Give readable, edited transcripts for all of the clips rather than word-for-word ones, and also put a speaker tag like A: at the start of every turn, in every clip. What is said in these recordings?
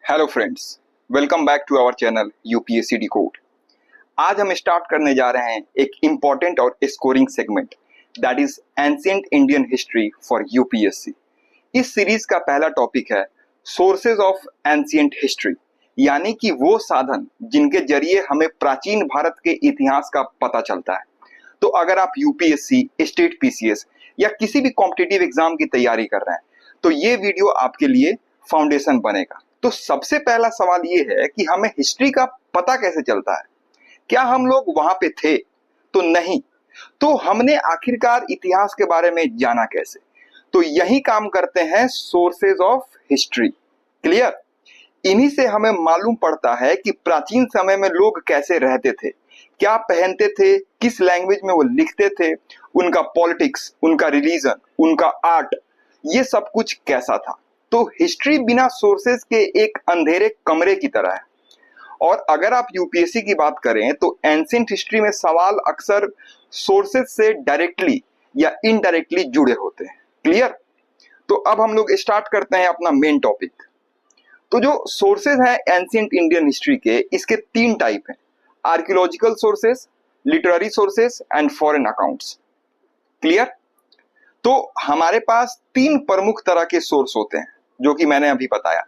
A: Hello friends, welcome back to our channel UPSC decode. आज हम start करने जा रहे हैं एक इम्पॉर्टेंट और scoring segment that is ancient Indian history for UPSC. इस सीरीज का पहला टॉपिक है सोर्सेज ऑफ एंशिएंट हिस्ट्री, यानी कि वो साधन जिनके जरिए हमें प्राचीन भारत के इतिहास का पता चलता है। तो अगर आप यूपीएससी, स्टेट पीसीएस या किसी भी कॉम्पिटिटिव एग्जाम की तैयारी कर रहे हैं तो ये वीडियो आपके लिए फाउंडेशन बनेगा। तो सबसे पहला सवाल ये है कि हमें हिस्ट्री का पता कैसे चलता है? क्या हम लोग वहां पे थे? तो नहीं। तो हमने आखिरकार इतिहास के बारे में जाना कैसे? तो यही काम करते हैं सोर्सेज ऑफ हिस्ट्री। क्लियर? इन्हीं से हमें मालूम पड़ता है कि प्राचीन समय में लोग कैसे रहते थे, क्या पहनते थे, किस लैंग्वेज में वो लिखते थे, उनका पॉलिटिक्स, उनका रिलीजन, उनका आर्ट, ये सब कुछ कैसा था। तो हिस्ट्री बिना सोर्सेज के एक अंधेरे कमरे की तरह है। और अगर आप यूपीएससी की बात करें तो एंशिएंट हिस्ट्री में सवाल अक्सर सोर्सेज से डायरेक्टली या इनडायरेक्टली जुड़े होते हैं। क्लियर? तो अब हम लोग स्टार्ट करते हैं अपना मेन टॉपिक। तो जो सोर्सेज हैं एंशिएंट इंडियन हिस्ट्री के, इसके तीन टाइप हैं: archaeological sources, literary sources and foreign accounts. Clear? तो हमारे पास तीन प्रमुख तरह के सोर्स होते हैं जो कि मैंने अभी बताया।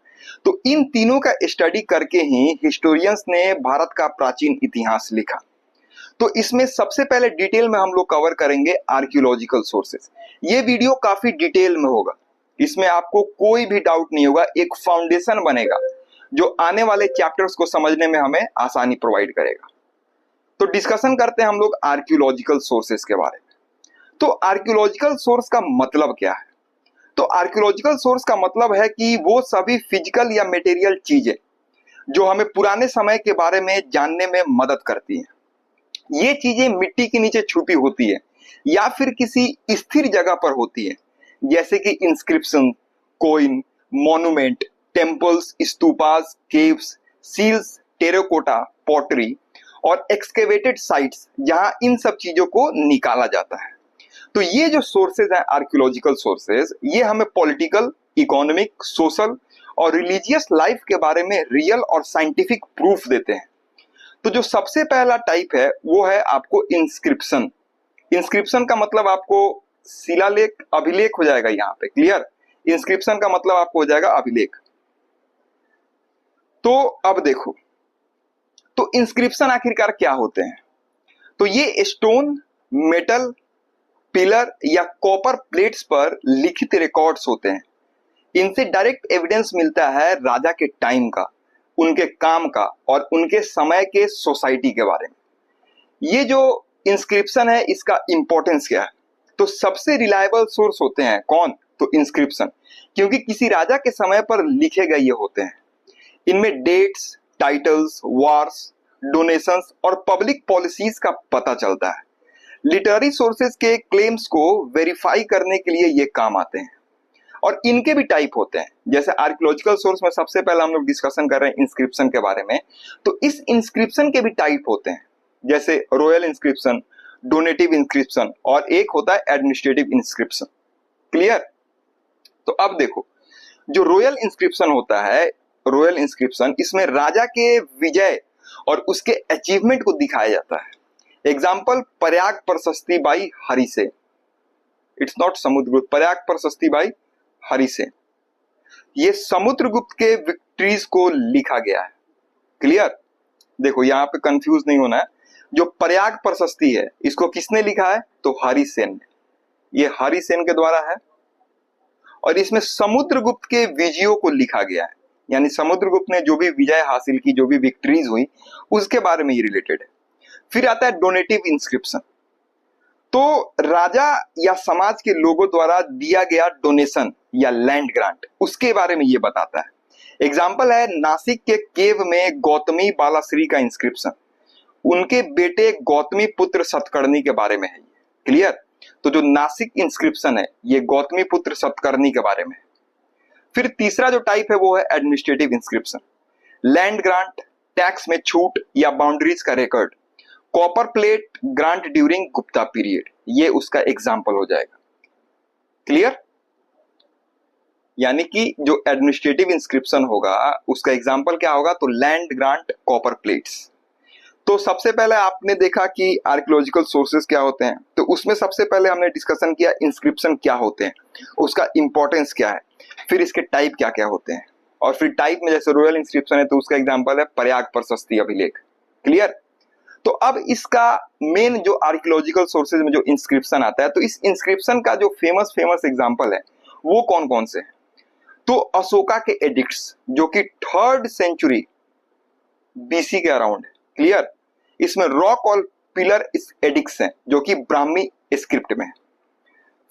A: तो इन तीनों का स्टडी करके ही हिस्टोरियंस ने भारत का प्राचीन इतिहास लिखा। तो इसमें सबसे पहले डिटेल में हम लोग कवर करेंगे आर्कियोलॉजिकल सोर्सेज। ये वीडियो काफी डिटेल में होगा, इसमें आपको कोई भी डाउट नहीं होगा, एक फाउंडेशन बनेगा जो आने वाले चैप्टर्स को समझने में हमें आसानी प्रोवाइड करेगा। तो डिस्कशन करते हैं हम लोग आर्कियोलॉजिकल सोर्सेज के बारे में। तो आर्कियोलॉजिकल सोर्स का मतलब क्या है? तो आर्कियोलॉजिकल सोर्स का मतलब है कि वो सभी फिजिकल या मटेरियल चीजें जो हमें पुराने समय के बारे में जानने में मदद करती हैं। ये चीजें मिट्टी के नीचे छुपी होती है या फिर किसी स्थिर जगह पर होती है, जैसे कि inscription, coin, monument, temples, stupas, caves, seals, terracotta, pottery और एक्सकेवेटेड साइट्स, जहां इन सब चीजों को निकाला जाता है। तो ये जो सोर्सेज हैं आर्कियोलॉजिकल सोर्सेज, ये हमें पॉलिटिकल, इकोनॉमिक, सोशल और रिलीजियस लाइफ के बारे में रियल और साइंटिफिक प्रूफ देते हैं। तो जो सबसे पहला टाइप है वो है आपको इंस्क्रिप्शन। इंस्क्रिप्शन का मतलब आपको शिलालेख, अभिलेख हो जाएगा यहाँ पे। क्लियर? इंस्क्रिप्शन का मतलब आपको हो जाएगा अभिलेख। तो अब देखो, तो इंस्क्रिप्शन आखिरकार क्या होते हैं? तो ये स्टोन, मेटल, पिलर या कॉपर प्लेट्स पर लिखित रिकॉर्ड्स होते हैं। इनसे डायरेक्ट एविडेंस मिलता है राजा के टाइम का, उनके काम का और उनके समय के सोसाइटी के बारे में। ये जो इंस्क्रिप्शन है इसका इंपॉर्टेंस क्या है? तो सबसे रिलायबल सोर्स होते हैं कौन? तो इंस्क्रिप्शन, क्योंकि किसी राजा के समय पर लिखे गए ये होते हैं। इनमें डेट्स, टाइटल्स, वार्स, डोनेशंस और पब्लिक पॉलिसीज का पता चलता है। लिटरेरी सोर्सेज के क्लेम्स को वेरीफाई करने के लिए ये काम आते हैं। और इनके भी टाइप होते हैं, जैसे आर्कियोलॉजिकल सोर्स में सबसे पहले हम लोग डिस्कशन कर रहे हैं इंस्क्रिप्शन के बारे में। तो इस इंस्क्रिप्शन के भी टाइप होते हैं, जैसे रॉयल इंस्क्रिप्शन, डोनेटिव इंस्क्रिप्शन और एक होता है एडमिनिस्ट्रेटिव इंस्क्रिप्शन। क्लियर? तो अब देखो, जो रॉयल इंस्क्रिप्शन होता है, रॉयल इंस्क्रिप्शन, इसमें राजा के विजय और उसके अचीवमेंट को दिखाया जाता है। Example, Prayag Prashasti by Harisena. It's not Samudragupta, Prayag Prashasti by Harisena. ये समुद्रगुप्त के विक्ट्रीज को लिखा गया है। क्लियर? देखो यहाँ पे कंफ्यूज नहीं होना है। जो प्रयाग प्रशस्ति है इसको किसने लिखा है? तो हरिसेन ने। ये हरिसेन के द्वारा है और इसमें समुद्रगुप्त के विजयों को लिखा गया है, यानी समुद्रगुप्त ने जो भी विजय हासिल की, जो भी विक्ट्रीज हुई, उसके बारे में ये रिलेटेड है। फिर आता है डोनेटिव इंस्क्रिप्शन। तो राजा या समाज के लोगों द्वारा दिया गया डोनेशन या लैंड ग्रांट, उसके बारे में ये बताता है। एग्जाम्पल है नासिक के केव में गौतमी बालाश्री का इंस्क्रिप्शन, उनके बेटे गौतमी पुत्र सतकर्णी के बारे में है। क्लियर? तो जो नासिक इंस्क्रिप्शन है ये गौतमी पुत्र सतकर्णी के बारे में है। फिर तीसरा जो टाइप है वो है administrative inscription. Land grant, tax में छूट या बाउंड्रीज का record, copper plate grant during Gupta period, ये उसका एग्जाम्पल हो जाएगा। क्लियर? यानी कि जो एडमिनिस्ट्रेटिव इंस्क्रिप्शन होगा उसका एग्जाम्पल क्या होगा, तो लैंड ग्रांट कॉपर प्लेट्स। तो सबसे पहले आपने देखा कि आर्कियोलॉजिकल सोर्सेज क्या होते हैं, तो उसमें सबसे पहले हमने डिस्कशन किया इंस्क्रिप्शन क्या होते हैं, उसका इंपॉर्टेंस क्या है, फिर इसके टाइप क्या क्या होते हैं, और फिर टाइप में जैसे रॉयल इंस्क्रिप्शन है तो उसका एग्जांपल है प्रयाग प्रशस्ति अभिलेख। क्लियर। तो अब इसका मेन जो आर्कियोलॉजिकल सोर्सेज में जो इंस्क्रिप्शन आता है, तो इस इंस्क्रिप्शन का जो फेमस फेमस एग्जाम्पल है वो कौन कौन से हैं, तो अशोका के एडिक्ट्स जो कि 3rd सेंचुरी बीसी के अराउंड है। क्लियर। इसमें रॉक और पिलर एडिक्ट्स हैं जो कि ब्राह्मी स्क्रिप्ट में है।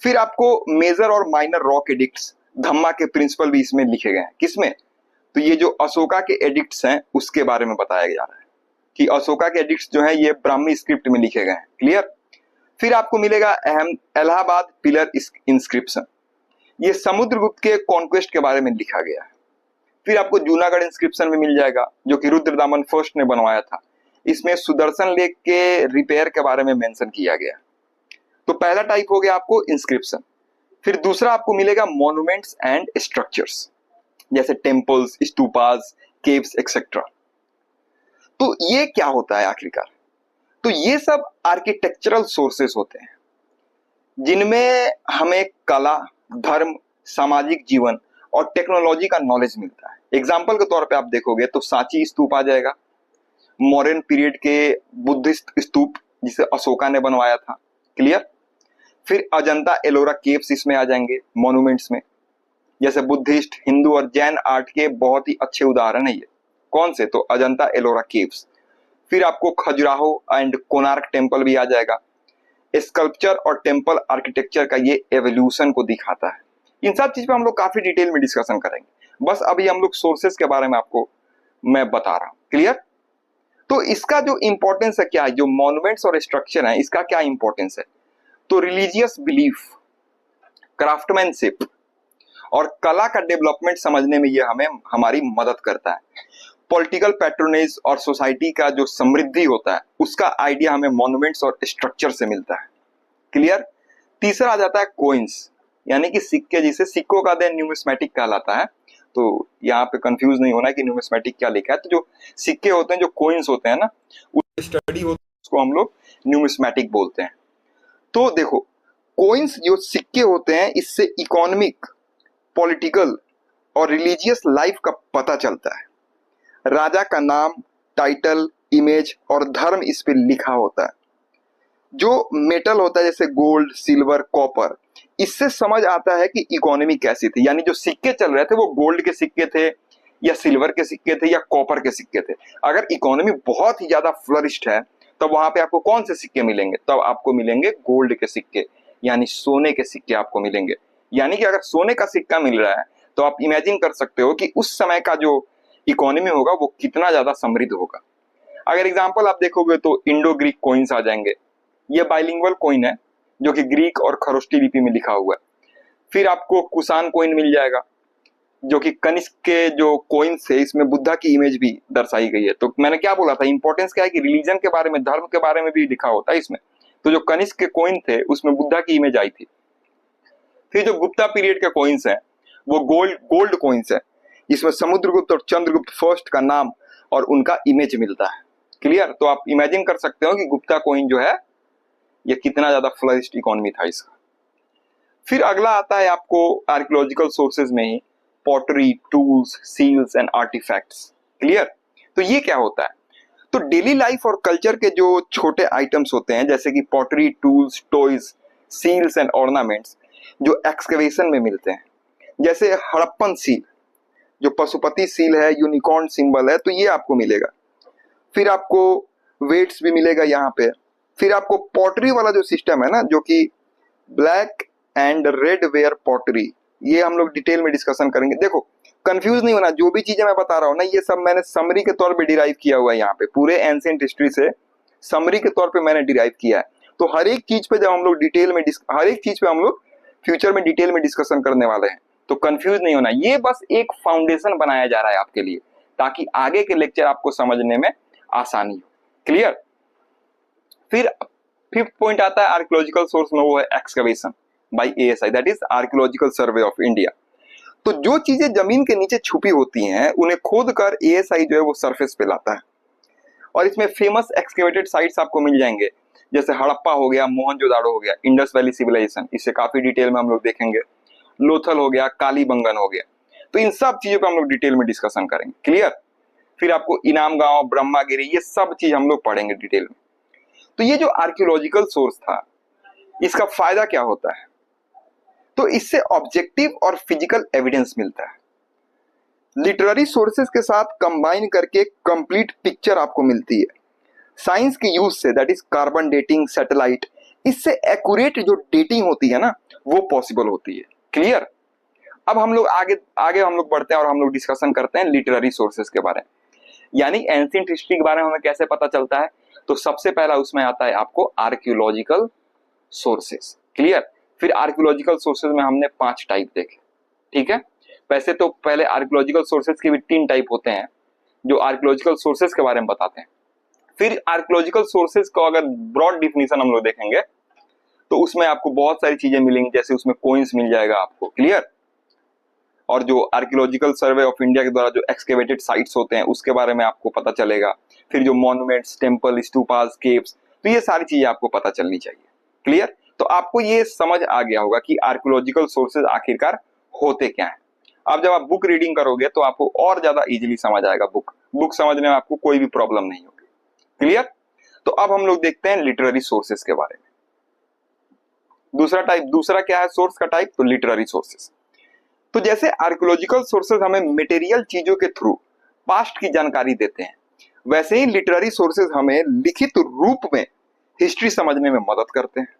A: फिर आपको मेजर और माइनर रॉक एडिक्ट्स धम्मा के प्रिंसिपल भी इसमें लिखे गए हैं। किसमें, तो ये जो अशोका के एडिक्ट्स हैं उसके बारे में बताया जा रहा है कि अशोका के एडिक्ट्स जो है ये ब्राह्मी स्क्रिप्ट में लिखे गए हैं। क्लियर। फिर आपको मिलेगा इलाहाबाद पिलर इंस्क्रिप्शन, ये समुद्रगुप्त के कॉन्क्वेस्ट के बारे में लिखा गया है। फिर आपको जूनागढ़ इंस्क्रिप्शन भी मिल जाएगा जो कि रुद्रदामन फर्स्ट ने बनवाया था, इसमें सुदर्शन लेक के रिपेयर के बारे में मेंशन किया गया। तो पहला टाइप हो गया आपको इंस्क्रिप्शन। फिर दूसरा आपको मिलेगा मॉन्यूमेंट्स एंड स्ट्रक्चर्स, जैसे टेम्पल्स, स्तूपास, केव्स एक्सेट्रा। तो ये क्या होता है आखिरकार, तो ये सब आर्किटेक्चरल सोर्सेस होते हैं जिनमें हमें कला, धर्म, सामाजिक जीवन और टेक्नोलॉजी का नॉलेज मिलता है। एग्जाम्पल के तौर पे आप देखोगे तो सांची स्तूप आ जाएगा, मॉडर्न पीरियड के बुद्धिस्ट स्तूप जिसे अशोका ने बनवाया था। क्लियर। फिर अजंता एलोरा केव्स इसमें आ जाएंगे मॉन्यूमेंट्स में, जैसे बुद्धिस्ट, हिंदू और जैन आर्ट के बहुत ही अच्छे उदाहरण है ये। कौन से, तो अजंता एलोरा केव्स। फिर आपको खजुराहो एंड कोणार्क टेम्पल भी आ जाएगा। स्कल्पचर और टेम्पल आर्किटेक्चर का ये एवोल्यूशन को दिखाता है। इन सब चीज पे हम लोग काफी डिटेल में डिस्कशन करेंगे, बस अभी हम लोग सोर्सेस के बारे में आपको मैं बता रहा हूं। क्लियर। तो इसका जो इंपॉर्टेंस है क्या है, जो मॉन्यूमेंट्स और स्ट्रक्चर है इसका क्या इंपॉर्टेंस है, तो रिलीजियस बिलीफ, क्राफ्टमैनशिप और कला का डेवलपमेंट समझने में ये हमें हमारी मदद करता है। पॉलिटिकल पैट्रोनेज और सोसाइटी का जो समृद्धि होता है उसका आइडिया हमें मॉन्यूमेंट्स और स्ट्रक्चर से मिलता है। क्लियर। तीसरा आ जाता है कोइंस, यानी कि सिक्के, जिसे सिक्कों का देन न्यूमिस्मेटिक कहलाता है। तो यहाँ पे कंफ्यूज नहीं होना है कि न्यूमिस्मेटिक क्या लिखा है, तो जो सिक्के होते हैं, जो कोइंस होते हैं ना, उसकी स्टडी होती है, उसको हम लोग न्यूमिस्मेटिक बोलते हैं। तो देखो, कोइंस जो सिक्के होते हैं इससे इकोनॉमिक, पॉलिटिकल और रिलीजियस लाइफ का पता चलता है। राजा का नाम, टाइटल, इमेज और धर्म इस पे लिखा होता है। जो मेटल होता है जैसे गोल्ड, सिल्वर, कॉपर, इससे समझ आता है कि इकोनॉमी कैसी थी, यानी जो सिक्के चल रहे थे वो गोल्ड के सिक्के थे या सिल्वर के सिक्के थे या कॉपर के सिक्के थे। अगर इकोनॉमी बहुत ही ज्यादा फ्लरिश्ड है तब वहां पे आपको कौन से सिक्के मिलेंगे, तब आपको मिलेंगे गोल्ड के सिक्के, यानी सोने के सिक्के आपको मिलेंगे। यानी कि अगर सोने का सिक्का मिल रहा है तो आप इमेजिन कर सकते हो कि उस समय का जो इकोनॉमी होगा वो कितना ज्यादा समृद्ध होगा। अगर एग्जांपल आप देखोगे तो इंडो ग्रीक कॉइन्स आ जाएंगे, ये बाइलिंगुअल कॉइन है जो कि ग्रीक और खरोष्टी लिपि में लिखा हुआ है। फिर आपको कुषाण कॉइन मिल जाएगा जो कि कनिष्क के जो कॉइन्स है इसमें बुद्धा की इमेज भी दर्शाई गई है। तो मैंने क्या बोला था, इंपॉर्टेंस क्या है कि रिलीजन के बारे में, धर्म के बारे में भी लिखा होता है इसमें। तो जो कनिष्क के कॉइन थे उसमें बुद्धा की इमेज आई थी। फिर जो गुप्ता पीरियड के कॉइन्स हैं वो गोल्ड कॉइन्स है, इसमें समुद्रगुप्त और चंद्रगुप्त फर्स्ट का नाम और उनका इमेज मिलता है। क्लियर। तो आप इमेजिन कर सकते हो कि गुप्ता कॉइन जो है ये कितना ज्यादा फ्लरिश्ड इकोनॉमी था इसका। फिर अगला आता है आपको आर्कियोलॉजिकल सोर्सेज में ही pottery, tools, seals and artefacts. Clear. तो ये क्या होता है, तो डेली लाइफ और कल्चर के जो छोटे आइटम्स होते हैं जैसे कि pottery, tools, toys, seals and ornaments जो एक्सकवेशन में मिलते हैं, जैसे हड़प्पन सील जो पशुपति सील है, यूनिकॉर्न सिंबल है, तो ये आपको मिलेगा। फिर आपको वेट्स भी मिलेगा यहाँ पे। फिर आपको पॉटरी वाला जो सिस्टम है ना, जो कि black and red ware pottery, ये हम लोग डिटेल में डिस्कशन करेंगे। देखो कंफ्यूज नहीं होना, जो भी चीजें मैं बता रहा हूँ ना ये सब मैंने समरी के तौर पे डिराइव किया हुआ है, यहाँ पे पूरे एंशिएंट हिस्ट्री से समरी के तौर पे मैंने डिराइव किया है। तो हर एक चीज पे जब हम लोग डिटेल में हर एक चीज पे हम लोग फ्यूचर में डिटेल में डिस्कशन करने वाले हैं, तो कंफ्यूज नहीं होना। ये बस एक फाउंडेशन बनाया जा रहा है आपके लिए ताकि आगे के लेक्चर आपको समझने में आसानी हो। क्लियर। फिर फिफ्थ पॉइंट आता है आर्कियोलॉजिकल सोर्स में, वो है excavation by ASI, that is archaeological survey of India. तो जो चीजें जमीन के नीचे छुपी होती हैं उन्हें खोद कर एएसआई जो है वो सरफेस पे लाता है। और इसमें फेमस एक्सकेवेटेड साइट्स आपको मिल जाएंगे, जैसे हड़प्पा हो गया, मोहनजोदाड़ो हो गया, इंडस वैली सिविलाइजेशन, इससे काफी डिटेल में हम लोग देखेंगे, लोथल हो गया, कालीबंगन हो गया। तो इन सब चीजों पे हम लोग डिटेल में डिस्कशन करेंगे। क्लियर? फिर आपको इनाम गांव, ब्रह्मागिरी, ये सब चीज हम लोग पढ़ेंगे डिटेल में। तो ये जो आर्कियोलॉजिकल सोर्स था, इसका फायदा क्या होता है? तो इससे ऑब्जेक्टिव और फिजिकल एविडेंस मिलता है। लिटरेरी सोर्सेज के साथ कंबाइन करके कंप्लीट पिक्चर आपको मिलती है। साइंस के यूज से, that is carbon dating, satellite, इससे एक्यूरेट जो डेटिंग होती है ना, वो पॉसिबल होती है। क्लियर? अब हम लोग आगे आगे हम लोग बढ़ते हैं और हम लोग डिस्कशन करते हैं लिटरेरी सोर्सेज के बारे में, यानी एंशिएंट हिस्ट्री के बारे में हमें कैसे पता चलता है। तो सबसे पहला उसमें आता है आपको आर्कियोलॉजिकल सोर्सेज। क्लियर? फिर आर्कियोलॉजिकल सोर्सेज में हमने 5 टाइप देखे। ठीक है? वैसे तो पहले आर्कियोलॉजिकल सोर्सेज के भी 3 टाइप होते हैं जो आर्कियोलॉजिकल सोर्सेज के बारे में बताते हैं। फिर आर्कियोलॉजिकल सोर्सेज को अगर ब्रॉड डिफिनीशन हम लोग देखेंगे तो उसमें आपको बहुत सारी चीजें मिलेंगी, जैसे उसमें कोइंस मिल जाएगा आपको। क्लियर? और जो आर्कियोलॉजिकल सर्वे ऑफ इंडिया के द्वारा जो एक्सकेवेटेड साइट्स होते हैं उसके बारे में आपको पता चलेगा। फिर जो मॉन्यूमेंट्स, टेम्पल, स्तूपास, केव्स, तो ये सारी चीजें आपको पता चलनी चाहिए। क्लियर? तो आपको ये समझ आ गया होगा कि आर्कियोलॉजिकल सोर्सेज आखिरकार होते क्या हैं। अब जब आप बुक रीडिंग करोगे तो आपको और ज्यादा इजीली समझ आएगा। बुक समझने में आपको कोई भी प्रॉब्लम नहीं होगी। क्लियर? तो अब हम लोग देखते हैं लिटरेरी सोर्सेज के बारे में। दूसरा क्या है सोर्स का टाइप? तो लिटरेरी सोर्सेज। तो जैसे आर्कियोलॉजिकल सोर्सेज हमें मटेरियल चीजों के थ्रू पास्ट की जानकारी देते हैं, वैसे ही लिटरेरी सोर्सेज हमें लिखित रूप में हिस्ट्री समझने में मदद करते हैं।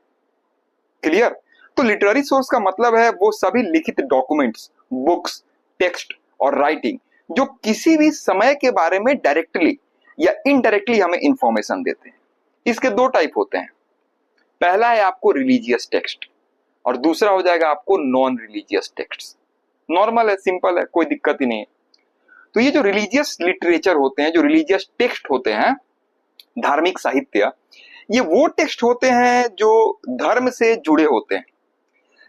A: क्लियर? तो लिटरेरी सोर्स का मतलब है वो सभी लिखित डॉक्यूमेंट्स, बुक्स, टेक्स्ट और राइटिंग जो किसी भी समय के बारे में डायरेक्टली या इनडायरेक्टली हमें इंफॉर्मेशन देते हैं। इसके 2 टाइप होते हैं। पहला है आपको रिलीजियस टेक्स्ट और दूसरा हो जाएगा आपको नॉन रिलीजियस टेक्स्ट। नॉर्मल है, सिंपल है, कोई दिक्कत ही नहीं है। तो ये जो रिलीजियस लिटरेचर होते हैं, जो रिलीजियस टेक्स्ट होते हैं, धार्मिक साहित्य, ये वो टेक्स्ट होते हैं जो धर्म से जुड़े होते हैं,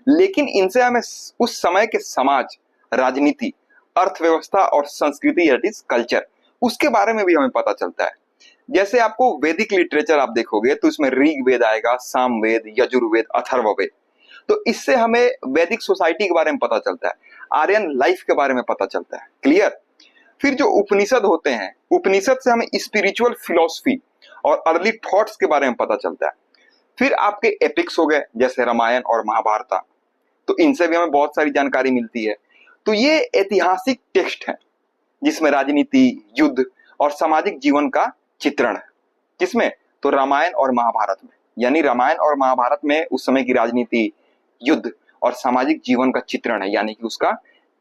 A: लेकिन इनसे हमें उस समय के समाज, राजनीति, अर्थव्यवस्था और संस्कृति, दैट इज कल्चर, उसके बारे में भी हमें पता चलता है। जैसे आपको वैदिक लिटरेचर आप देखोगे तो इसमें ऋग्वेद आएगा, सामवेद, यजुर्वेद, अथर्ववेद। तो इससे हमें वैदिक सोसाइटी के बारे में पता चलता है, आर्यन लाइफ के बारे में पता चलता है। क्लियर? फिर जो उपनिषद होते हैं, उपनिषद से हमें स्पिरिचुअल फिलॉसफी और अर्ली थॉट्स के बारे में पता चलता है। फिर आपके एपिक्स हो गए जैसे रामायण और महाभारत, तो इनसे भी हमें बहुत सारी जानकारी मिलती है। तो ये ऐतिहासिक टेक्स्ट है जिसमें राजनीति, युद्ध और सामाजिक जीवन का चित्रण है। किसमें? तो रामायण और महाभारत में। यानी रामायण और महाभारत में उस समय की राजनीति, युद्ध और सामाजिक जीवन का चित्रण है, यानी कि उसका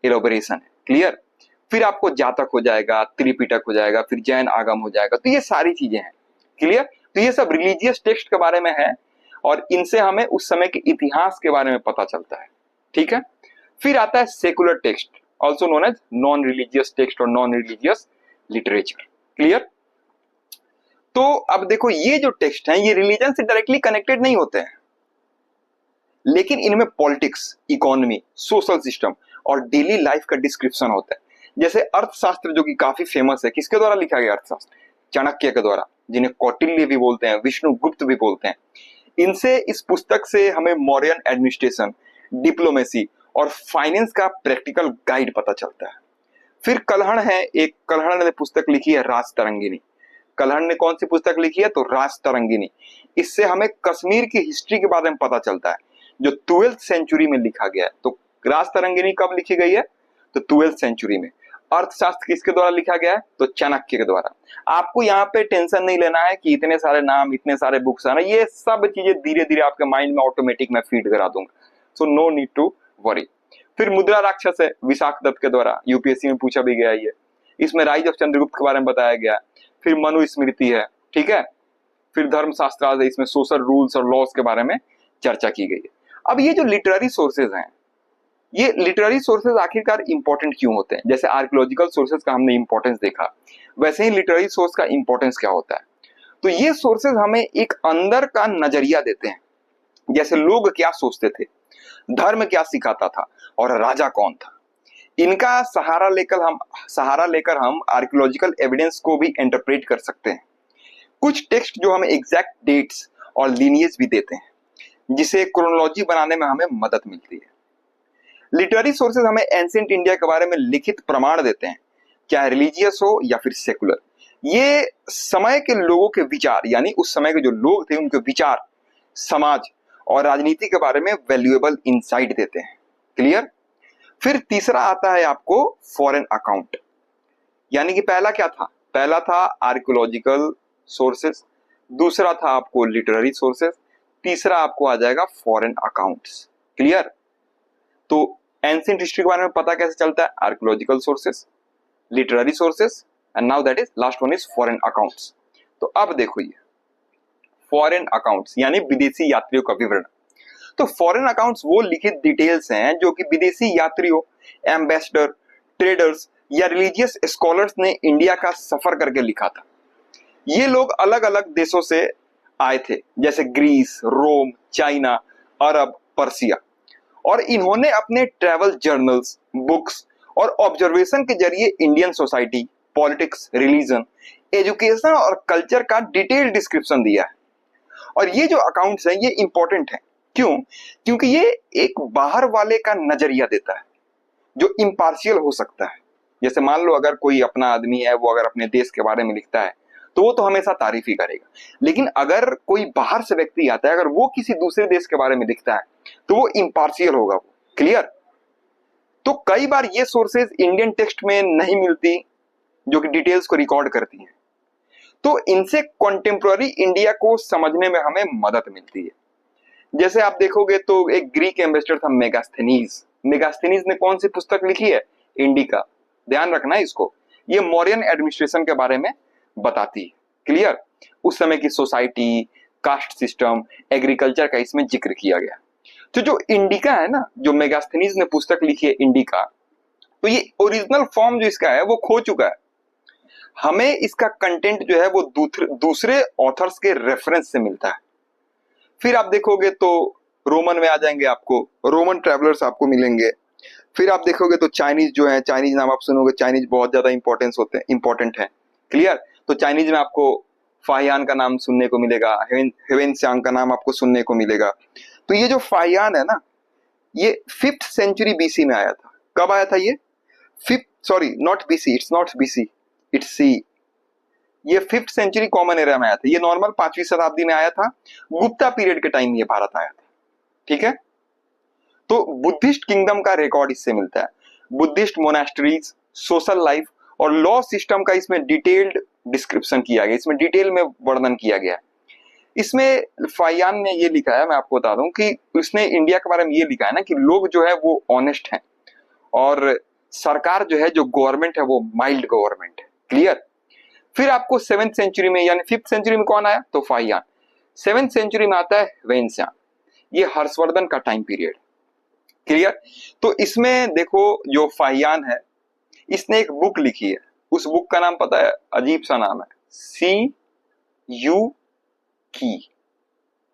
A: एलोबरेशन है। क्लियर? फिर आपको जातक हो जाएगा, त्रिपिटक हो जाएगा, फिर जैन आगम हो जाएगा। तो ये सारी चीजें हैं। क्लियर? तो ये सब रिलीजियस टेक्स्ट के बारे में है और इनसे हमें उस समय के इतिहास के बारे में पता चलता है। ठीक है? फिर आता है secular text, also known as non religious text और नॉन रिलीजियस लिटरेचर। क्लियर? तो अब देखो, ये जो टेक्स्ट हैं ये रिलीजन से डायरेक्टली कनेक्टेड नहीं होते हैं, लेकिन इनमें पॉलिटिक्स, इकोनॉमी, सोशल सिस्टम और डेली लाइफ का डिस्क्रिप्शन होता है। जैसे अर्थशास्त्र जो कि काफी फेमस है, किसके द्वारा लिखा गया अर्थशास्त्र? चाणक्य के द्वारा, जिन्हें कौटिल्य भी बोलते हैं, विष्णुगुप्त भी बोलते हैं। इनसे, इस पुस्तक से हमें मॉडर्न एडमिनिस्ट्रेशन, डिप्लोमेसी और फाइनेंस का प्रैक्टिकल गाइड पता चलता है। फिर कल्हण है, एक कल्हण ने पुस्तक लिखी है राजतरंगिणी। कल्हण ने कौन सी पुस्तक लिखी है? तो राजतरंगिणी। इससे हमें कश्मीर की हिस्ट्री के बारे में पता चलता है जो 12th सेंचुरी में लिखा गया है। तो राजतरंगिणी कब लिखी गई है? तो 12th सेंचुरी में। अर्थशास्त्र किसके द्वारा लिखा गया है? तो चाणक्य के द्वारा। आपको यहाँ पे टेंशन नहीं लेना है कि इतने सारे नाम, इतने सारे बुक्स आना, ये सब चीजें धीरे धीरे आपके माइंड में ऑटोमेटिक मैं फीड करा दूंगा, so no need to worry. फिर मुद्रा राक्षस है, विशाख दत्त के द्वारा, यूपीएससी में पूछा भी गया है ये। इसमें राइज ऑफ चंद्रगुप्त के बारे में बताया गया। फिर मनुस्मृति है, ठीक है। फिर धर्मशास्त्र है, इसमें सोशल रूल्स और लॉस के बारे में चर्चा की गई है। अब ये जो लिटरेरी सोर्सेज हैं, ये लिटरेरी सोर्सेज आखिरकार इंपॉर्टेंट क्यों होते हैं? जैसे आर्कियोलॉजिकल सोर्सेज का हमने इंपॉर्टेंस देखा, वैसे ही लिटरेरी सोर्स का इंपॉर्टेंस क्या होता है? तो ये सोर्सेज हमें एक अंदर का नजरिया देते हैं, जैसे लोग क्या सोचते थे, धर्म क्या सिखाता था और राजा कौन था। इनका सहारा लेकर हम आर्कियोलॉजिकल एविडेंस को भी इंटरप्रेट कर सकते हैं। कुछ टेक्स्ट जो हमें एग्जैक्ट डेट्स और लीनिएज भी देते हैं, जिसे क्रोनोलॉजी बनाने में हमें मदद मिलती है। लिटरेरी सोर्सेज हमें एंशिएंट इंडिया के बारे में लिखित प्रमाण देते हैं, चाहे रिलीजियस हो या फिर सेकुलर। ये समय के लोगों के विचार, यानी उस समय के जो लोग थे उनके विचार, समाज और राजनीति के बारे में वैल्यूएबल इंसाइट देते हैं। क्लियर। फिर तीसरा आता है आपको फॉरेन अकाउंट, यानी कि पहला क्या था? पहला था आर्कियोलॉजिकल सोर्सेस, दूसरा था आपको लिटरेरी सोर्सेस, तीसरा आपको आ जाएगा फॉरेन अकाउंट्स। क्लियर। तो एंशिएंट हिस्ट्री के बारे में पता कैसे चलता है? Archaeological sources, literary sources, and now that is last one is foreign accounts. तो अब देखो ये फॉरेन अकाउंट्स यानी विदेशी यात्रियों का विवरण। तो फॉरेन अकाउंट्स वो लिखित डिटेल्स हैं जो कि विदेशी यात्रियों, एम्बेसडर, ट्रेडर्स या रिलीजियस स्कॉलर्स ने इंडिया का सफर करके लिखा था। ये लोग अलग अलग देशों से आए थे, जैसे ग्रीस, रोम, चाइना, अरब, पर्सिया, और इन्होंने अपने ट्रैवल जर्नल्स, बुक्स और ऑब्जर्वेशन के जरिए Indian society, politics, religion, education और कल्चर का डिटेल डिस्क्रिप्शन दिया है। और ये जो अकाउंट्स हैं ये इंपॉर्टेंट हैं। क्यों? क्योंकि ये एक बाहर वाले का नजरिया देता है जो इम्पार्शियल हो सकता है। जैसे मान लो अगर कोई अपना आदमी है, वो अगर अपने देश के बारे में लिखता है तो वो तो हमेशा तारीफ ही करेगा, लेकिन अगर कोई बाहर से व्यक्ति आता है, अगर वो किसी दूसरे देश के बारे में लिखता है तो वो इम्पार्शियल होगा वो। क्लियर। तो कई बार ये सोर्सेज इंडियन टेक्स्ट में नहीं मिलती जो कि डिटेल्स को रिकॉर्ड करती हैं, तो इनसे कॉन्टेम्पोररी इंडिया को समझने में हमें मदद मिलती है। जैसे आप देखोगे तो एक ग्रीक एम्बेसडर था मेगास्थेनीज। मेगास्थेनीज ने कौन सी पुस्तक लिखी है? इंडिका। ध्यान रखना है इसको, ये मौर्यन एडमिनिस्ट्रेशन के बारे में बताती है। क्लियर। उस समय की सोसाइटी, कास्ट सिस्टम, एग्रीकल्चर का इसमें जिक्र किया गया। तो जो इंडिका है ना, जो मेगास्थेनीज ने पुस्तक लिखी है इंडिका, तो ये ओरिजिनल फॉर्म जो इसका है वो खो चुका है। हमें इसका कंटेंट जो है वो दूसरे ऑथर्स के रेफरेंस से मिलता है। फिर आप देखोगे तो रोमन में आ जाएंगे, आपको रोमन ट्रैवलर्स आपको मिलेंगे। फिर आप देखोगे तो चाइनीज जो है, चाइनीज नाम आप सुनोगे, चाइनीज बहुत ज्यादा इंपॉर्टेंट है। क्लियर। तो चाइनीज में आपको फाहियान का नाम सुनने को मिलेगा, हेवेनसांग का नाम आपको सुनने को मिलेगा। तो ये जो फाहियान है ना, ये 5th सेंचुरी बीसी में आया था। कब आया था ये? Not BC, it's not BC, it's C. ये 5th सेंचुरी कॉमन एरा में आया था। ये नॉर्मल 5वीं शताब्दी में आया था, गुप्ता पीरियड के टाइम ये भारत आया था। ठीक है। तो बुद्धिस्ट किंगडम का रिकॉर्ड इससे मिलता है। बुद्धिस्ट मोनास्ट्रीज, सोशल लाइफ और लॉ सिस्टम का इसमें डिटेल्ड डिस्क्रिप्शन किया गया, इसमें डिटेल में वर्णन किया गया। इसमें फाहियान ने ये लिखा है, मैं आपको बता दूं कि उसने इंडिया के बारे में ये लिखा है ना कि लोग जो है वो ऑनेस्ट हैं और सरकार जो है, जो गवर्नमेंट है वो माइल्ड गवर्नमेंट है। क्लियर। फिर आपको 7th सेंचुरी में यानी 5th सेंचुरी में कौन आया? तो फाहियान। 7th सेंचुरी में आता है वेन्स्यांग, ये हर्षवर्धन का टाइम पीरियड। क्लियर। तो इसमें देखो जो फाहियान है इसने एक बुक लिखी है, उस बुक का नाम पता है? अजीब सा नाम है, सी यू की।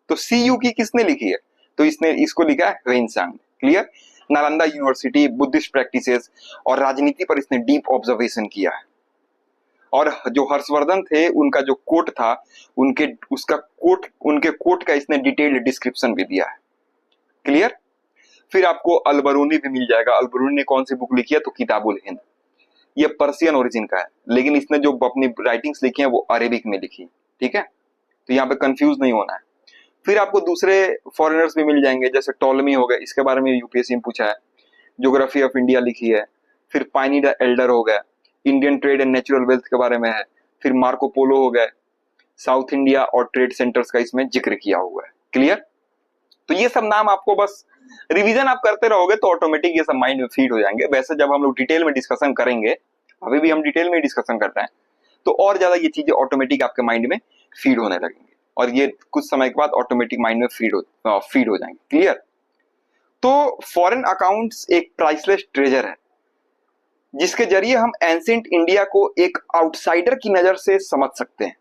A: तो सी यू की किसने लिखी है? तो इसको लिखा है Xuanzang. Clear. Nalanda university, Buddhist practices और राजनीति पर इसने डीप ऑब्जर्वेशन किया है। और जो हर्षवर्धन थे उनका जो कोट था, उनके कोट का इसने डिटेल्ड डिस्क्रिप्शन भी दिया है। क्लियर। फिर आपको अलबरूनी भी मिल जाएगा। अलबरूनी ने कौन सी बुक लिखी है? तो किताबुल हिंद। ये पर्शियन ओरिजिन का है, लेकिन इसने जो अपनी राइटिंग्स लिखी है वो अरेबिक में लिखी। ठीक है। तो यहाँ पे कंफ्यूज नहीं होना है। फिर आपको दूसरे फॉरेनर्स भी मिल जाएंगे, जैसे टॉलमी हो गए, इसके बारे में यूपीएससी में पूछा है। ज्योग्राफी ऑफ इंडिया लिखी है। फिर पाइनी द एल्डर हो गया, Indian trade and natural wealth के बारे में है। फिर मार्को पोलो हो गए, साउथ इंडिया और ट्रेड सेंटर्स का इसमें जिक्र किया हुआ है। क्लियर। तो ये सब नाम आपको बस रिवीजन आप करते रहोगे तो ऑटोमेटिक ये सब माइंड में फीड हो जाएंगे। वैसे जब हम लोग डिटेल में डिस्कशन करेंगे, अभी भी हम डिटेल में डिस्कशन कर रहे हैं, तो और ज्यादा ये चीजें ऑटोमेटिक आपके माइंड में फीड होने लगेंगे और ये कुछ समय के बाद ऑटोमेटिक माइंड में फीड हो जाएंगे। क्लियर। तो फॉरेन अकाउंट्स एक प्राइसलेस ट्रेजर है जिसके जरिए हम एंशिएंट इंडिया को एक आउटसाइडर की नजर से समझ सकते हैं।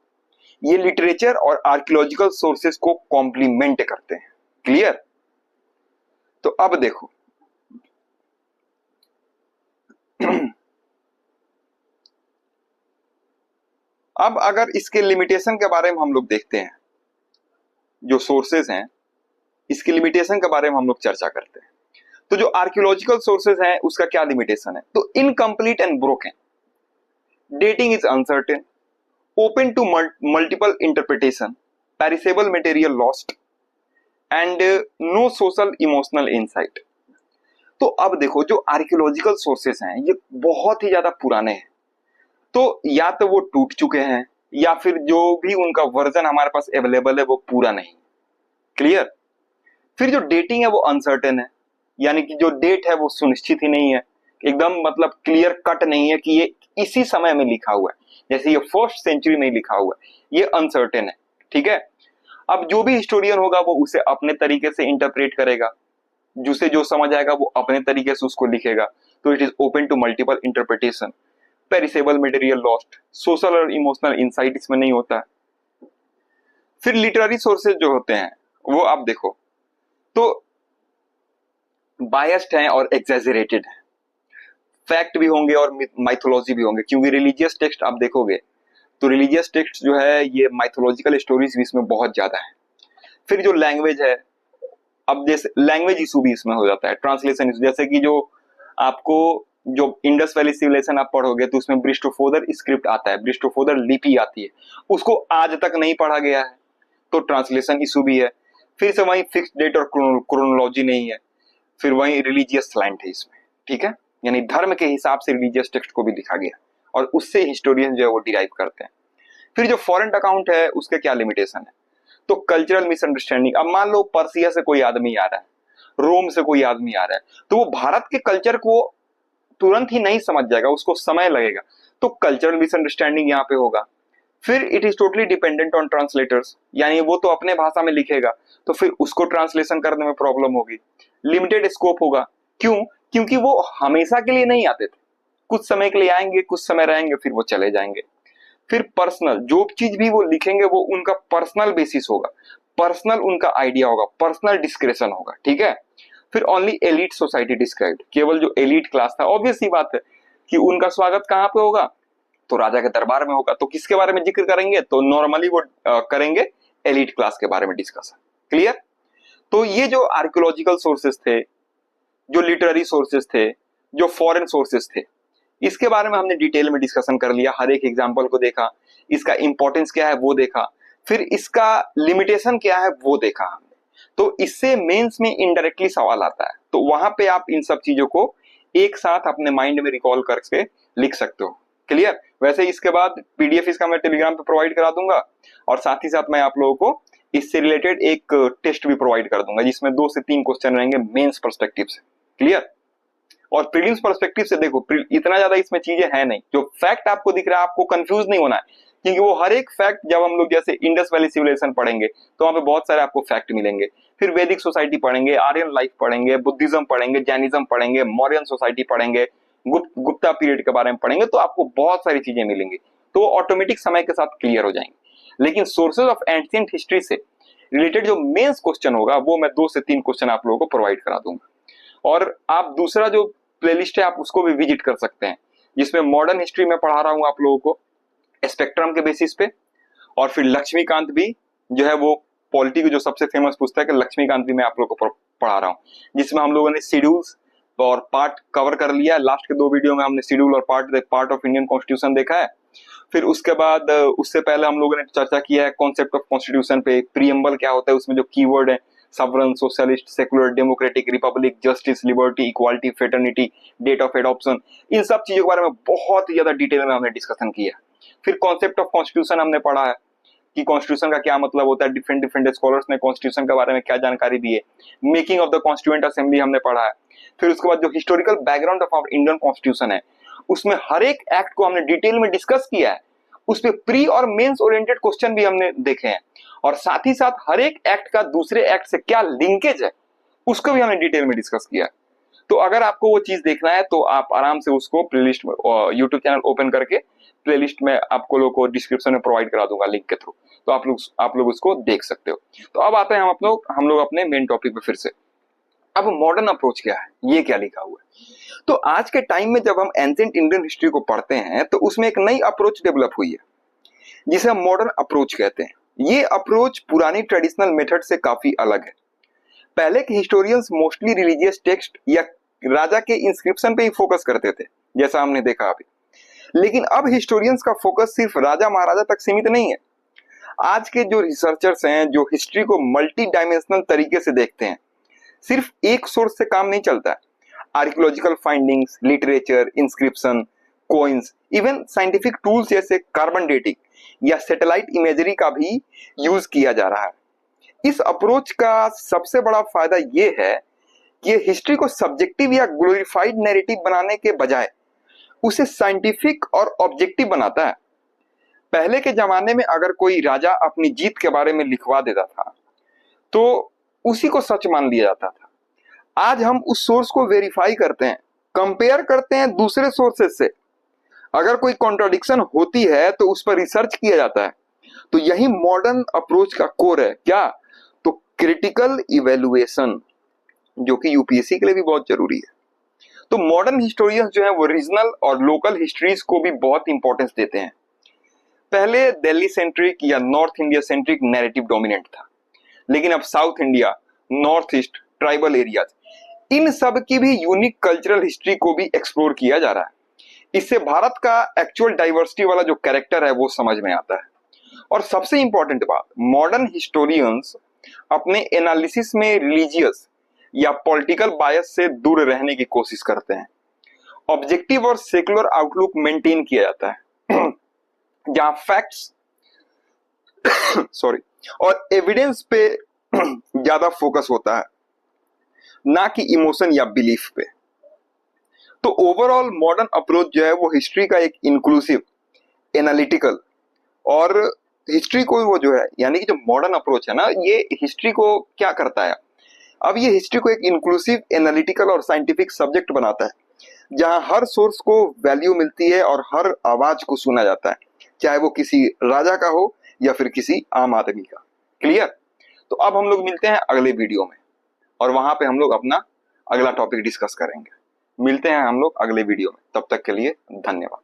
A: ये लिटरेचर और आर्कियोलॉजिकल सोर्सेस को कॉम्प्लीमेंट करते हैं। क्लियर। तो अब देखो, अब अगर इसके लिमिटेशन के बारे में हम लोग देखते हैं, जो सोर्सेज हैं इसकी लिमिटेशन के बारे में हम लोग चर्चा करते हैं। तो जो आर्कियोलॉजिकल सोर्सेज हैं उसका क्या लिमिटेशन है, तो incomplete and broken, dating is uncertain, open to multiple interpretation, perishable material lost and no social emotional insight. तो अब देखो जो आर्कियोलॉजिकल सोर्सेस हैं ये बहुत ही ज्यादा पुराने हैं, तो या तो वो टूट चुके हैं या फिर जो भी उनका वर्जन हमारे पास अवेलेबल है वो पूरा नहीं। क्लियर। फिर जो डेटिंग है वो अनसर्टेन है, यानी कि जो डेट है वो सुनिश्चित ही नहीं है, एकदम मतलब क्लियर कट नहीं है कि ये इसी समय में लिखा हुआ है, जैसे ये फर्स्ट सेंचुरी में लिखा हुआ है, ये अनसर्टेन है। ठीक है। अब जो भी हिस्टोरियन होगा वो उसे अपने तरीके से इंटरप्रेट करेगा, जिसे जो समझ आएगा वो अपने तरीके से उसको लिखेगा। तो it is open to multiple interpretation, perishable material lost, social और इमोशनल इंसाइट इसमें नहीं होता है। फिर लिटरेरी सोर्सेज जो होते हैं वो आप देखो तो बायस्ड हैं और एग्जैजरेटेड हैं, फैक्ट भी होंगे और माइथोलॉजी भी होंगे, क्योंकि रिलीजियस टेक्स्ट आप देखोगे तो रिलीजियस टेक्स्ट जो है ये माइथोलॉजिकल स्टोरीज भी इसमें बहुत ज्यादा है। फिर जो लैंग्वेज है, अब जैसे लैंग्वेज इशू भी इसमें हो जाता है, ट्रांसलेशन इशू, जैसे कि जो आपको जो इंडस वैली सिविलाइजेशन आप पढ़ोगे तो उसमें ब्रिस्टोफोदर स्क्रिप्ट आता है, ब्रिस्टोफोदर लिपि आती है, उसको आज तक नहीं पढ़ा गया है, तो ट्रांसलेशन इशू भी है। फिर से वही फिक्स डेट और क्रोनोलॉजी नहीं है, फिर वही रिलीजियस स्लैंट है इसमें। ठीक है, यानी धर्म के हिसाब से रिलीजियस टेक्स्ट को भी लिखा गया और उससे हिस्टोरियन जो है वो डिराइव करते हैं। फिर जो फॉरेन अकाउंट है उसके क्या लिमिटेशन है, तो कल्चरल मिसअंडरस्टैंडिंग। अब मान लो पर्सिया से कोई आदमी आ रहा है, रोम से कोई आदमी आ रहा है, तो वो भारत के कल्चर को तुरंत ही नहीं समझ जाएगा, उसको समय लगेगा, तो कल्चरल मिसअंडरस्टैंडिंग यहाँ पे होगा। फिर it is totally dependent on translators, यानी वो तो अपने भाषा में लिखेगा तो फिर उसको ट्रांसलेशन करने में प्रॉब्लम होगी। लिमिटेड स्कोप होगा, क्यों, क्योंकि वो हमेशा के लिए नहीं आते थे, कुछ समय के लिए आएंगे, कुछ समय रहेंगे, फिर वो चले जाएंगे। फिर पर्सनल, जो चीज भी वो लिखेंगे वो उनका पर्सनल बेसिस होगा, पर्सनल उनका आइडिया होगा, पर्सनल डिस्क्रिप्शन होगा। ठीक है। फिर ओनली एलिट सोसाइटी डिस्क्राइब्ड, केवल जो एलिट क्लास था, ऑब्वियस सी बात है कि उनका स्वागत कहाँ पे होगा, तो राजा के दरबार में होगा, तो किसके बारे में जिक्र करेंगे, तो नॉर्मली वो करेंगे एलिट क्लास के बारे में डिस्कशन। क्लियर। तो ये जो आर्कियोलॉजिकल सोर्सेस थे, जो लिटरेरी सोर्सेस थे, जो फॉरेन सोर्सेस थे, इसके बारे में हमने डिटेल में डिस्कशन कर लिया, हर एक एग्जांपल को देखा, इसका इंपॉर्टेंस क्या है वो देखा, फिर इसका लिमिटेशन क्या है वो देखा हमने। तो इससे मेंस में इनडायरेक्टली सवाल आता है, तो वहां पे आप इन सब चीजों को एक साथ अपने माइंड में रिकॉल करके लिख सकते हो। क्लियर। वैसे इसके बाद पीडीएफ इसका मैं टेलीग्राम पे प्रोवाइड करा दूंगा, और साथ ही साथ मैं आप लोगों को इससे रिलेटेड एक टेस्ट भी प्रोवाइड कर दूंगा जिसमें 2 से 3 क्वेश्चन रहेंगे मेंस पर्सपेक्टिव से। क्लियर। और प्रीलिम्स पर्सपेक्टिव से देखो इतना ज्यादा इसमें चीजें हैं नहीं, जो फैक्ट आपको दिख रहा है आपको कंफ्यूज नहीं होना है, क्योंकि वो हर एक फैक्ट जब हम लोग जैसे इंडस वैली सिविलाइजेशन पढ़ेंगे तो वहां पे बहुत सारे आपको फैक्ट मिलेंगे। फिर वैदिक सोसाइटी पढ़ेंगे, आर्यन लाइफ पढ़ेंगे, बुद्धिज्म पढ़ेंगे, जैनिज्म पढ़ेंगे, मौर्यन सोसाइटी पढ़ेंगे, गुप्ता पीरियड के बारे में पढ़ेंगे, तो आपको बहुत सारी चीजें मिलेंगी, तो ऑटोमेटिक समय के साथ क्लियर हो जाएंगे। लेकिन सोर्सेज ऑफ एंशिएंट हिस्ट्री से रिलेटेड जो मेंस क्वेश्चन होगा वो मैं 2 से 3 क्वेश्चन आप लोगों को प्रोवाइड करा दूंगा। और आप दूसरा जो प्लेलिस्ट है आप उसको भी विजिट कर सकते हैं, जिसमें मॉडर्न हिस्ट्री में पढ़ा रहा हूं आप लोगों को स्पेक्ट्रम के बेसिस पे, और फिर लक्ष्मीकांत भी जो है वो पॉलिटी की जो सबसे फेमस पुस्तक है लक्ष्मीकांत भी मैं आप लोगों को पढ़ा रहा हूँ, जिसमें हम लोगों ने शेड्यूल्स और पार्ट कवर कर लिया है। लास्ट के 2 वीडियो में हमने शेड्यूल और पार्ट ऑफ इंडियन कॉन्स्टिट्यूशन देखा है। फिर उसके बाद उससे पहले हम लोगों ने चर्चा किया है कॉन्सेप्ट ऑफ कॉन्स्टिट्यूशन पे, प्रीएम्बल क्या होता है, उसमें जो कीवर्ड है sovereign, socialist, secular, democratic, republic, justice, liberty, equality, fraternity, date of adoption, इन सब चीजों के बारे में बहुत ही ज्यादा डिटेल में हमने डिस्कशन किया। फिर कॉन्सेप्ट ऑफ कॉन्स्टिट्यूशन हमने पढ़ा है कि कॉन्स्टिट्यूशन का क्या मतलब होता है, डिफरेंट डिफरेंट स्कॉलर्स ने कॉन्स्टिट्यूशन के बारे में क्या जानकारी दी है। Making of the constituent assembly हमने पढ़ा है। फिर उसके बाद जो historical background of our Indian constitution है उसमें हर एक एक्ट को हमने डिटेल में डिस्कस किया है, उस पे प्री और मेंस ओरिएंटेड क्वेश्चन भी हमने देखे हैं, और साथ ही साथ हर एक एक्ट का दूसरे एक्ट से क्या लिंकेज है उसको भी हमने डिटेल में डिस्कस किया। तो अगर आपको वो चीज देखना है तो आप आराम से उसको प्लेलिस्ट में यूट्यूब चैनल ओपन करके प्लेलिस्ट में आपको लोग को डिस्क्रिप्शन में प्रोवाइड करा दूंगा लिंक के थ्रू, तो आप लोग उसको देख सकते हो। तो अब आते हैं हम लोग अपने मेन टॉपिक पे फिर से। अब मॉडर्न अप्रोच क्या है, ये क्या लिखा हुआ है, तो आज के टाइम में जब हम एंशिएंट इंडियन हिस्ट्री को पढ़ते हैं तो उसमें एक नई अप्रोच डेवलप हुई है। जिसे हम मॉडर्न अप्रोच कहते हैं। ये अप्रोच पुरानी ट्रेडिशनल मेथड से काफी अलग है। पहले के हिस्टोरियंस मोस्टली रिलीजियस टेक्स्ट या राजा के इंस्क्रिप्शन पे ही फोकस करते थे, जैसा हमने देखा अभी। लेकिन अब हिस्टोरियंस का फोकस सिर्फ राजा महाराजा तक सीमित नहीं है। आज के जो रिसर्चर्स हैं, जो हिस्ट्री को मल्टी डायमेंशनल तरीके से देखते हैं, सिर्फ एक सोर्स से काम नहीं चलता है। Archaeological findings, literature, inscription, coins, even scientific tools जैसे कार्बन डेटिंग या सैटेलाइट इमेजरी का भी यूज किया जा रहा है। इस अप्रोच का सबसे बड़ा फायदा यह है कि हिस्ट्री को सब्जेक्टिव या ग्लोरीफाइड नैरेटिव बनाने के बजाय उसे साइंटिफिक और ऑब्जेक्टिव बनाता है। पहले के जमाने में अगर कोई राजा अपनी जीत के बारे में लिखवा देता था तो उसी को सच मान लिया जाता था। आज हम उस सोर्स को वेरीफाई करते हैं, कंपेयर करते हैं दूसरे सोर्सेस से। अगर कोई कॉन्ट्राडिक्शन होती है तो उस पर रिसर्च किया जाता है। तो यही मॉडर्न अप्रोच का कोर है। क्या? तो क्रिटिकल इवेल्युएशन, जो कि यूपीएससी के लिए भी बहुत जरूरी है। तो मॉडर्न हिस्टोरियंस जो है वो रीजनल और लोकल हिस्ट्रीज को भी बहुत इंपॉर्टेंस देते हैं। पहले दिल्ली सेंट्रिक या north India centric narrative dominant था, लेकिन अब south India, north east, tribal areas, इन सब की भी यूनिक कल्चरल हिस्ट्री को भी एक्सप्लोर किया जा रहा है। इससे भारत का एक्चुअल डाइवर्सिटी वाला जो कैरेक्टर है वो समझ में आता है। और सबसे इंपॉर्टेंट बात, मॉडर्न हिस्टोरियंस अपने एनालिसिस में रिलीजियस या पॉलिटिकल बायस से दूर रहने की कोशिश करते हैं। ऑब्जेक्टिव और सेकुलर आउटलुक मेंटेन किया जाता है, जहां फैक्ट्स और एविडेंस पे ज्यादा फोकस होता है, ना कि इमोशन या बिलीफ पे। तो ओवरऑल मॉडर्न अप्रोच जो है वो हिस्ट्री का एक इंक्लूसिव, एनालिटिकल और हिस्ट्री को वो जो है, यानी कि जो मॉडर्न अप्रोच है ना, ये हिस्ट्री को क्या करता है, अब ये हिस्ट्री को एक इंक्लूसिव, एनालिटिकल और साइंटिफिक सब्जेक्ट बनाता है, जहां हर सोर्स को वैल्यू मिलती है और हर आवाज को सुना जाता है, चाहे वो किसी राजा का हो या फिर किसी आम आदमी का। क्लियर? तो अब हम लोग मिलते हैं अगले वीडियो में और वहां पे हम लोग अपना अगला टॉपिक डिस्कस करेंगे। मिलते हैं हम लोग अगले वीडियो में, तब तक के लिए धन्यवाद।